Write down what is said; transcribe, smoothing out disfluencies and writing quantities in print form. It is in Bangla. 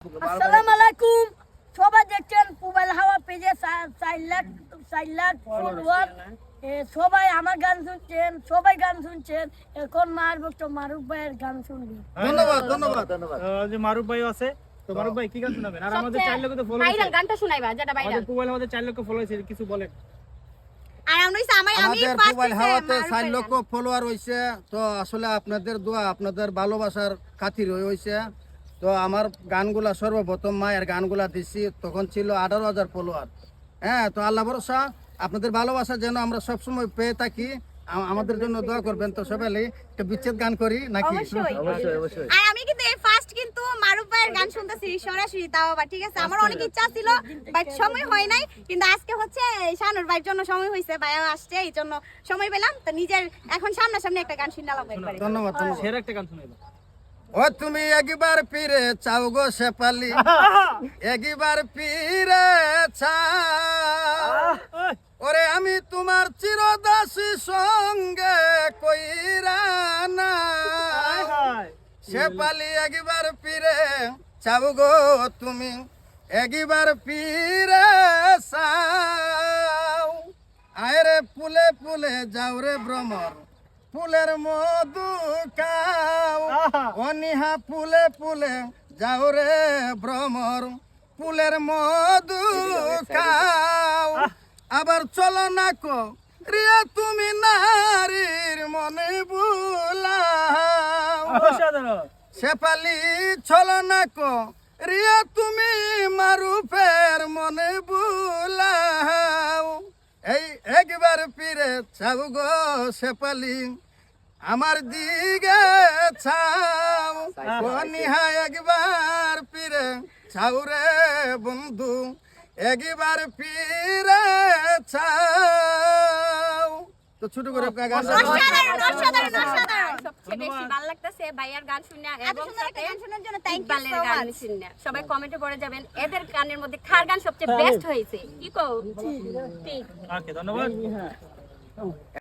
আসসালামু আলাইকুম। সবাই দেখছেন মোবাইল হাওয়া পেজে 4 লাখ ফলোয়ার। সবাই আমার গান শুনছেন, সবাই গান শুনছেন। এখন মারুফ ভাইয়ের গান শুনবি। ধন্যবাদ ধন্যবাদ ধন্যবাদ। যে মারুফ ভাই আছে, তো মারুফ ভাই কি গান শোনাবেন? আর আমাদের 4 লক্ষ তো ফলো ভাইরাল গানটা শোনাইবা, যেটা ভাইরাল। আমাদের মোবাইল আমাদের 4 লক্ষ ফলো হয়েছে, কিছু বলেন। আর আমরা আমি আমাদের ফার্স্ট মোবাইল হাওয়াতে 4 লক্ষ ফলোয়ার হইছে। তো আসলে আপনাদের দোয়া, আপনাদের ভালোবাসার খাতির হইছে। তো আমার গানগুলা সর্বপ্রথম মায়ের গানগুলা দিছি, তখন ছিল 18,000 ফলোয়ার। হ্যাঁ, তো আল্লাহ ভরসা, আপনাদের ভালোবাসা যেন আমরা সবসময় পেয়ে থাকি। আমাদের জন্য দোয়া করবেন। তো সবাই একটা বিচ্ছেদ গান করি নাকি? অবশ্যই অবশ্যই। আর আমি কিন্তু এই ফার্স্ট কিন্তু মারুফ ভাইয়ের গান শুনতেছি সরাসরি, তাও আবার ঠিক আছে। আমার অনেক ইচ্ছা ছিল, বাট সময় হয় নাই। কিন্তু আজকে হচ্ছে শানুর ভাইয়ের জন্য সময় হয়েছে, ভাইয়া আসছে, এই জন্য সময় পেলাম। তো নিজের এখন সামনাসামনি একটা গান শুনলাম একবারে। ধন্যবাদ ধন্যবাদ। সেরা একটা গান শোনাইবা। ও তুমি একবার ফিরে চাও গো শেফালি, একবার ফিরে চাও। ওরে আমি তোমার চিরদাসী সঙ্গে কইরা না, শেফালি একবার ফিরে চাও গো তুমি, একবার ফিরে চাও। আয়রে ফুলে ফুলে যাও রে ভ্রমর, ফুলের মধু খাও। অনিহা ফুলে ফুলে যাও রে ভ্রমর, ফুলের মধু খাও। আবার চলো না কো রিয়া তুমি নারীর মনে বুলাও। শেফালি চলো না কো রিয়া তুমি মারুফের মনে বুলাও। এই একবার ফিরে চাও গো শেফালি, আমার দিকে ছাও। নিহা একবার ফিরে ছাও রে বন্ধু, একবার ফিরে ছাও। তো ছোট করে গান সবচেয়ে বেশি ভালো লাগতেছে ভাইয়ার গান শুনে, এবং সাথে গান শোনার জন্য ইকবালের গান শুনে। সবাই কমেন্টে পড়ে যাবেন এদের গানের মধ্যে কার গান সবচেয়ে বেস্ট হয়েছে। কি কও? ঠিক। ওকে, ধন্যবাদ।